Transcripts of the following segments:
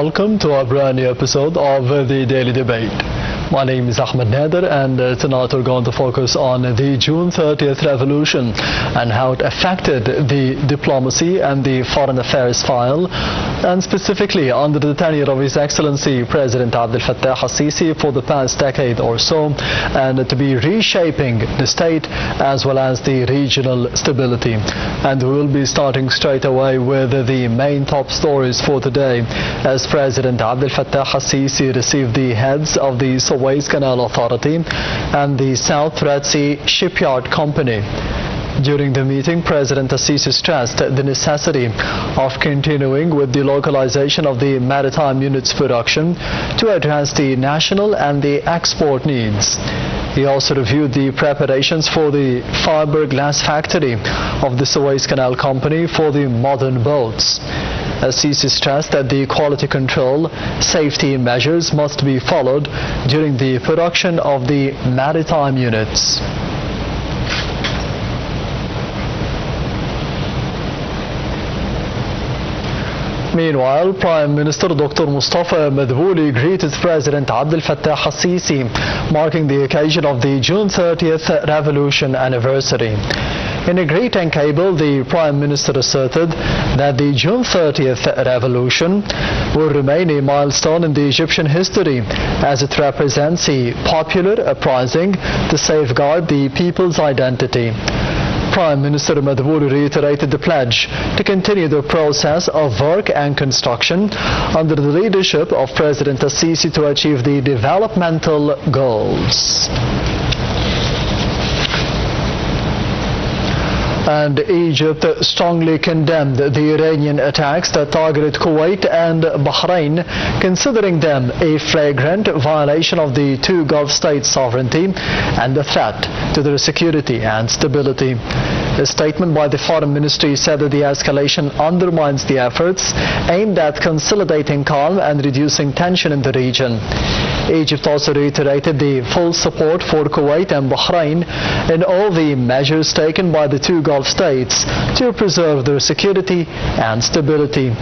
Welcome to our brand new episode of the Daily Debate. My name is Ahmed Nader, and tonight we're going to focus on the June 30th revolution and how it affected the diplomacy and the foreign affairs file, and specifically under the tenure of His Excellency President Abdel Fattah al-Sisi for the past decade or so, and to be reshaping the state as well as the regional stability. And we will be starting straight away with the main top stories for today, as President Abdel Fattah al-Sisi received the heads of the Suez Canal Authority and the South Red Sea Shipyard Company. During the meeting, President al-Sisi stressed the necessity of continuing with the localization of the maritime units production to address the national and the export needs. He also reviewed the preparations for the fiberglass factory of the Suez Canal Company for the modern boats. Al-Sisi stressed that the quality control safety measures must be followed during the production of the maritime units. Meanwhile, Prime Minister Dr. Mostafa greeted President Abdel Fattah al-Sisi, marking the occasion of the June 30th revolution anniversary. In a greeting cable, the Prime Minister asserted that the June 30th revolution will remain a milestone in the Egyptian history, as it represents a popular uprising to safeguard the people's identity. Prime Minister Madbouli reiterated the pledge to continue the process of work and construction under the leadership of President al-Sisi to achieve the developmental goals. And Egypt strongly condemned the Iranian attacks that targeted Kuwait and Bahrain, considering them a flagrant violation of the two Gulf states' sovereignty and a threat to their security and stability. A statement by the Foreign Ministry said that the escalation undermines the efforts aimed at consolidating calm and reducing tension in the region. Egypt also reiterated the full support for Kuwait and Bahrain in all the measures taken by the two Gulf states to preserve their security and stability.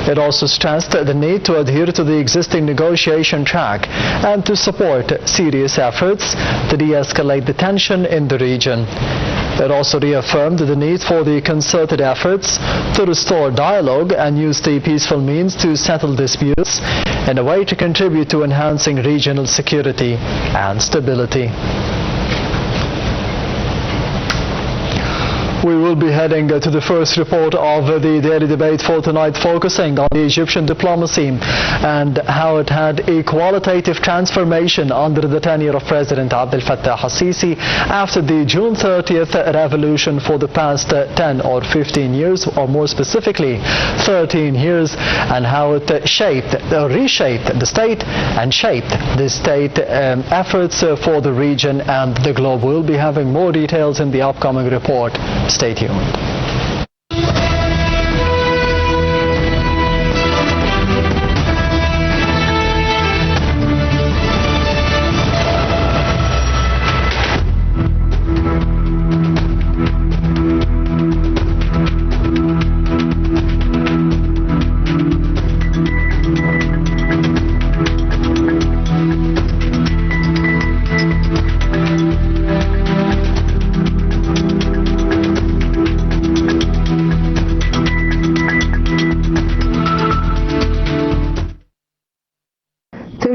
It also stressed the need to adhere to the existing negotiation track and to support serious efforts to de-escalate the tension in the region. It also reaffirmed the need for the concerted efforts to restore dialogue and use the peaceful means to settle disputes in a way to contribute to enhancing regional security and stability. We will be heading to the first report of the Daily Debate for tonight, focusing on the Egyptian diplomacy and how it had a qualitative transformation under the tenure of President Abdel Fattah al-Sisi after the June 30th revolution for the past 10 or 15 years, or more specifically 13 years, and how it reshaped the state and shaped the state efforts for the region and the globe. We'll be having more details in the upcoming report. Stay tuned.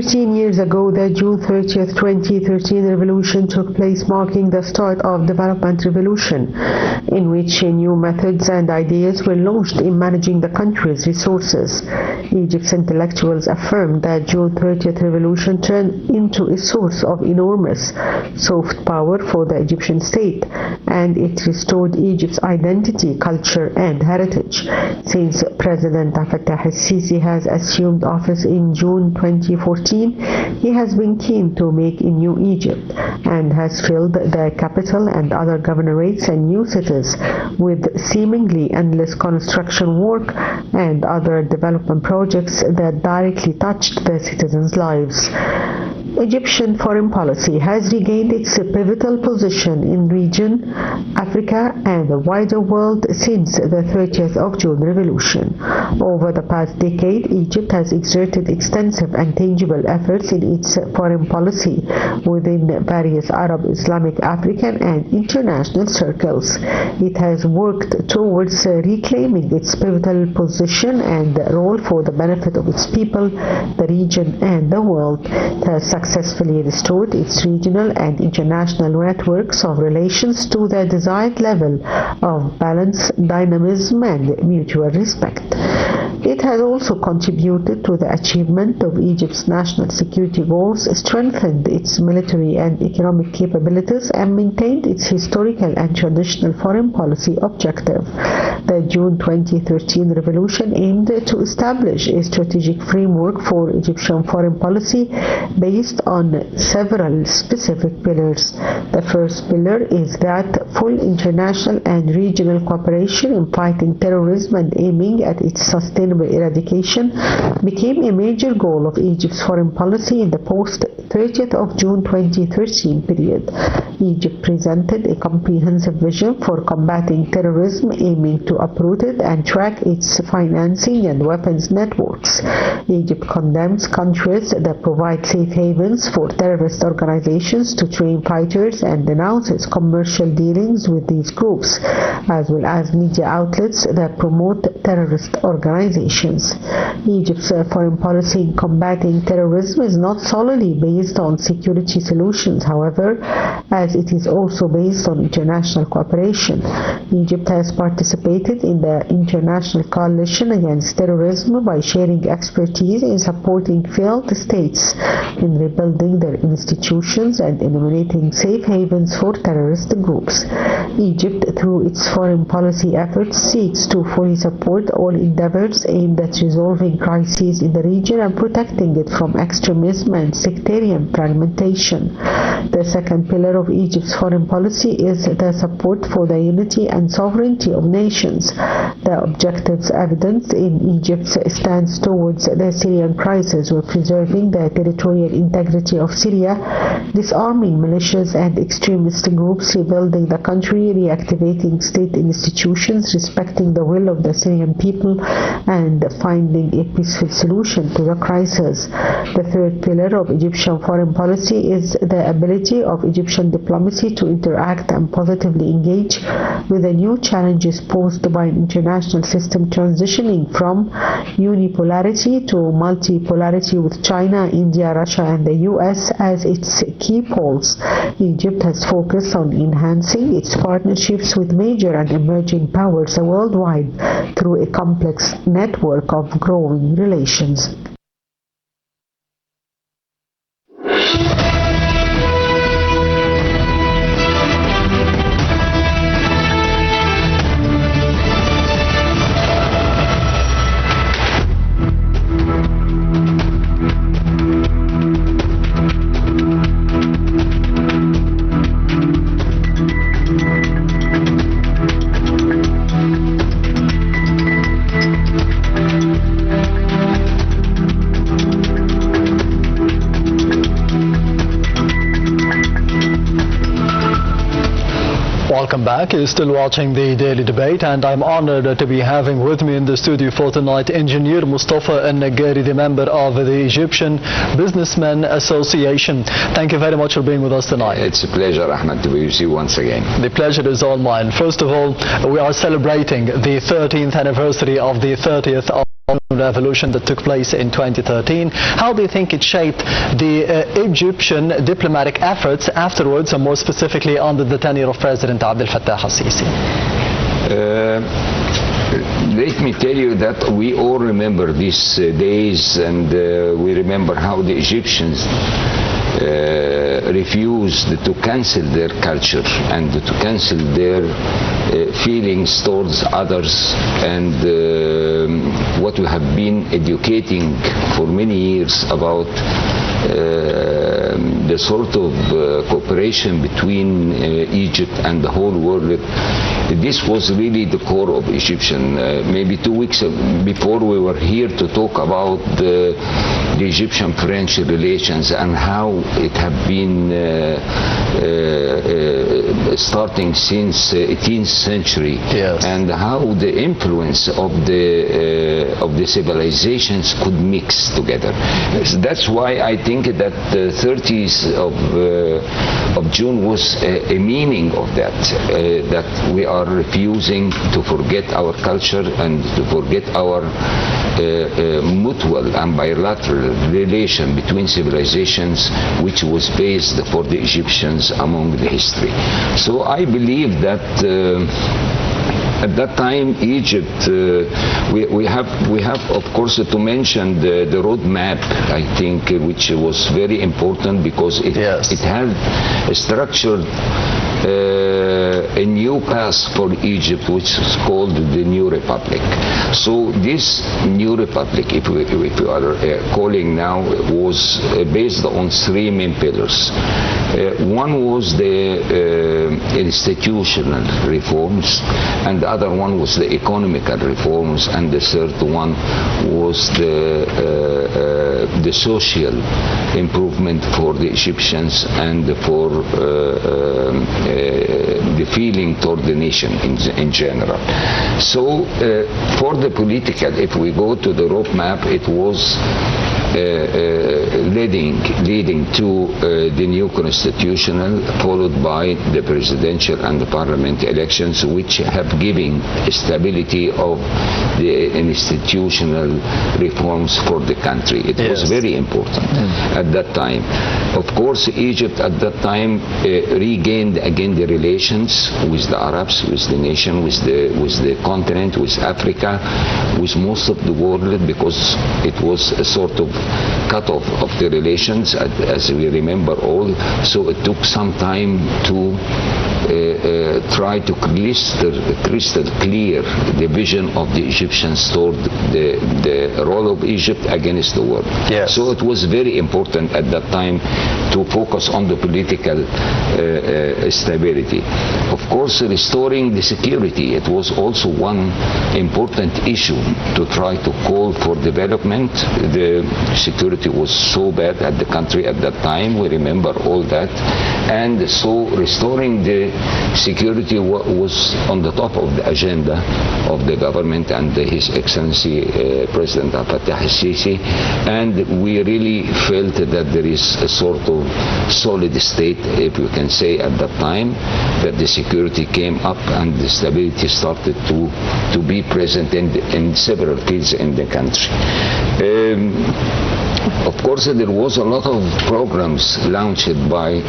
13 years ago, the June 30th, 2013 revolution took place, marking the start of development revolution, in which new methods and ideas were launched in managing the country's resources. Egypt's intellectuals affirmed that June 30th revolution turned into a source of enormous soft power for the Egyptian state, and it restored Egypt's identity, culture, and heritage. Since President Fattah al-Sisi has assumed office in June 2014, he has been keen to make a new Egypt and has filled the capital and other governorates and new cities with seemingly endless construction work and other development projects that directly touched the citizens' lives. Egyptian foreign policy has regained its pivotal position in region, Africa and the wider world since the 30th of June revolution. Over the past decade, Egypt has exerted extensive and tangible efforts in its foreign policy within various Arab, Islamic, African and international circles. It has worked towards reclaiming its pivotal position and role for the benefit of its people, the region and the world. It has successfully restored its regional and international networks of relations to the desired level of balance, dynamism and mutual respect. It has also contributed to the achievement of Egypt's national security goals, strengthened its military and economic capabilities, and maintained its historical and traditional foreign policy objective. The June 2013 revolution aimed to establish a strategic framework for Egyptian foreign policy based on several specific pillars. The first pillar is that full international and regional cooperation in fighting terrorism and aiming at its sustainable eradication became a major goal of Egypt's foreign policy in the post-30th of June 2013 period. Egypt presented a comprehensive vision for combating terrorism, aiming to uproot it and track its financing and weapons networks. Egypt condemns countries that provide safe havens for terrorist organizations to train fighters and denounces commercial dealings with these groups, as well as media outlets that promote terrorist organizations. Egypt's foreign policy in combating terrorism is not solely based on security solutions, however, as it is also based on international cooperation. Egypt has participated in the international coalition against terrorism by sharing expertise in supporting failed states in rebuilding their institutions and eliminating safe havens for terrorist groups. Egypt, through its foreign policy efforts, seeks to fully support all endeavors aimed at resolving crises in the region and protecting it from extremism and sectarian fragmentation. The second pillar of Egypt's foreign policy is the support for the unity and sovereignty of nations. The objectives evidenced in Egypt's stance towards the Syrian crisis were preserving the territorial integrity of Syria, disarming militias and extremist groups, rebuilding the country, reactivating state institutions, respecting the will of the Syrian people, and finding a peaceful solution to the crisis. The third pillar of Egyptian foreign policy is the ability of Egyptian diplomacy to interact and positively engage with the new challenges posed by an international system transitioning from unipolarity to multipolarity with China, India, Russia and the US as its key poles. Egypt has focused on enhancing its partnerships with major and emerging powers worldwide through a complex network of growing relations. Welcome back. You're still watching the Daily Debate, and I'm honored to be having with me in the studio for tonight Engineer Mostafa and Naggari, the member of the Egyptian Businessmen Association. Thank you very much for being with us tonight. It's a pleasure, Ahmed, to be with you once again. The pleasure is all mine. First of all, we are celebrating the 13th anniversary of the 30th of revolution that took place in 2013. How do you think it shaped the Egyptian diplomatic efforts afterwards, and more specifically under the tenure of President Abdel Fattah al-Sisi? Let me tell you that we all remember these days, and we remember how the Egyptians refused to cancel their culture and to cancel their feelings towards others, and what we have been educating for many years about the sort of cooperation between Egypt and the whole world, this was really the core of Egyptian. Maybe 2 weeks before we were here to talk about the Egyptian-French relations and how it have been starting since 18th century, yes, and how the influence of the civilizations could mix together. That's why I think that the 30th of June was a meaning of that, that we are refusing to forget our culture and to forget our mutual and bilateral relation between civilizations, which was based for the Egyptians among the history. So I believe that at that time, Egypt, we have of course to mention the road map, I think, which was very important because it, yes, it had structured a new path for Egypt, which is called the New Republic. So this New Republic, if we are calling now, was based on 3 main pillars. One was the institutional reforms, and the other one was the economical reforms, and the third one was the social improvement for the Egyptians and for the feeling toward the nation in general. So for the political, if we go to the roadmap, it was leading to the new constitutional, followed by the presidential and the parliament elections, which have given stability of the institutional reforms for the country. It was very important at that time. Of course, Egypt at that time regained again the relations with the Arabs, with the nation, with the continent, with Africa, with most of the world, because it was a sort of cut off of the relations, as we remember all. So it took some time to try to crystal clear the vision of the Egyptians toward the role of Egypt against the world. Yes. So it was very important at that time to focus on the political stability. Of course, restoring the security, it was also one important issue to try to call for development. The security was so bad at the country at that time, we remember all that, and so restoring the security was on the top of the agenda of the government and His Excellency President Fattah al-Sisi, and we really felt that there is a sort of solid state, if you can say, at that time, that the security came up and the stability started to be present in several fields in the country. Of course, there was a lot of programs launched by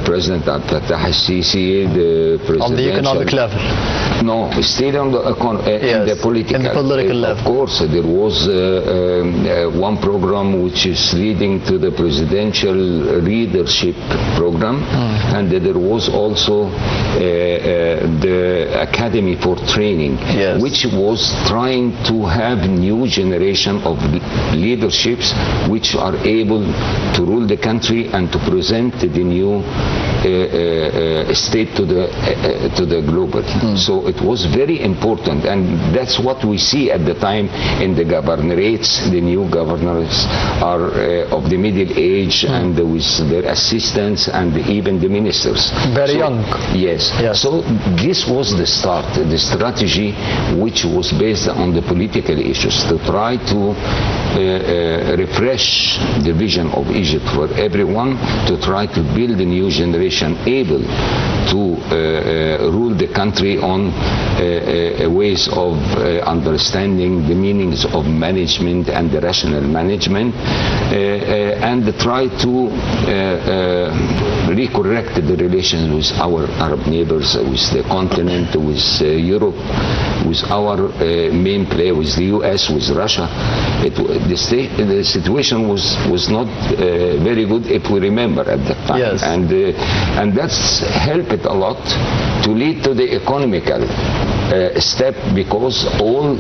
President Fattah al-Sisi, the presidential... On the economic level? No, still on the in the political level. Of course, there was one program which is leading to the presidential leadership program, and there was also the Academy for Training, which was trying to have new generation of leaderships which are able to rule the country and to present the new state to the global. So it was very important, and that's what we see at the time in the governorates. The new governors are of the middle age and with their assistants and even the ministers. Very young. Yes. So this was the start, the strategy which was based on the political issues to try to refresh the vision of Egypt for everyone, to try to build a new generation able to rule the country on ways of understanding the meanings of management and the rational management, and try to recorrect the relations with our Arab neighbors, with the continent, with Europe, with our main player, with the US, with Russia. The situation was not very good, if we remember, at that time. And that's helped a lot to lead to the economical step, because all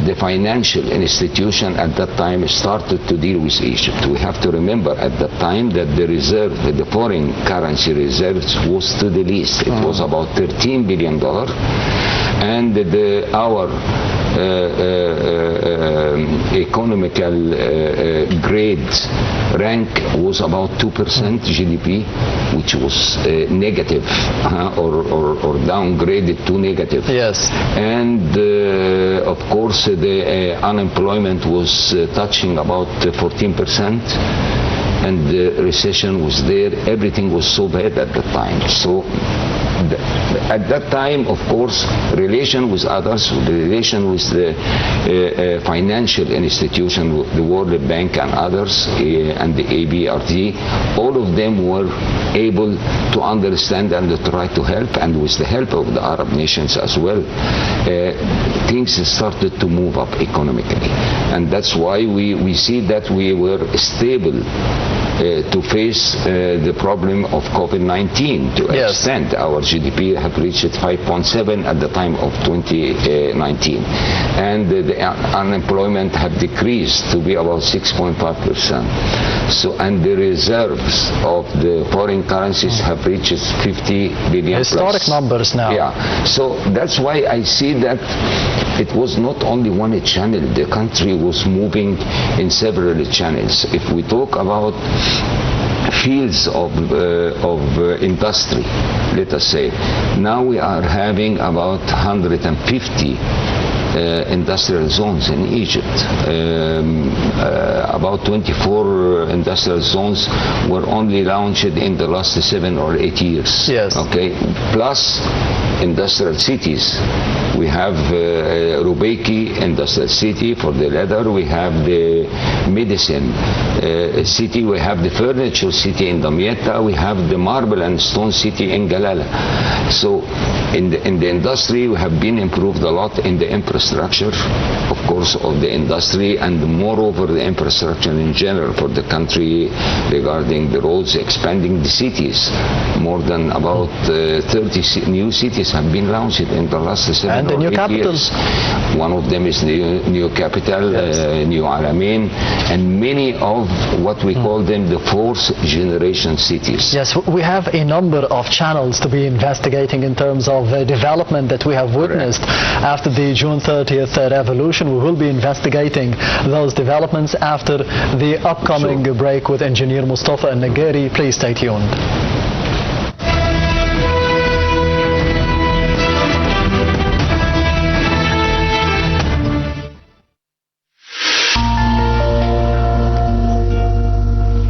the financial institution at that time started to deal with Egypt. We have to remember at that time that the reserve, the foreign currency reserves was to the least. It was about $13 billion, and our economical grade rank was about 2% GDP, which was negative or downgraded to negative. Yes. And of course the unemployment was touching about 14%, and the recession was there. Everything was so bad at the time. So at that time, of course, relation with others, the relation with the financial institution, the World Bank and others, and the ABRD, all of them were able to understand and to try to help, and with the help of the Arab nations as well, things started to move up economically. And that's why we see that we were stable to face the problem of COVID-19 to an extent. Our GDP have reached 5.7 at the time of 2019, and the unemployment have decreased to be about 6.5%. So, and the reserves of the foreign currencies have reached 50 billion historic plus numbers now. Yeah, so that's why I see that it was not only one channel. The country was moving in several channels. If we talk about fields of industry, let us say, now we are having about 150 industrial zones in Egypt. About 24 industrial zones were only launched in the last 7 or 8 years. Yes. Okay. Plus industrial cities. We have Rubeiki Industrial City for the leather. We have the medicine city. We have the furniture city in Damietta. We have the marble and stone city in Galala. So in the industry, we have been improved a lot in the infrastructure, of course, of the industry, and moreover the infrastructure in general for the country regarding the roads, expanding the cities. More than about 30 new cities have been launched in the last 7 or 8 years. One of them is the new capital, New Alamein, and many of what we call them the fourth generation cities. Yes, we have a number of channels to be investigating in terms of development that we have witnessed after the June 30th revolution. We will be investigating those developments after the upcoming break with engineer Mostafa and Naggari. Please stay tuned.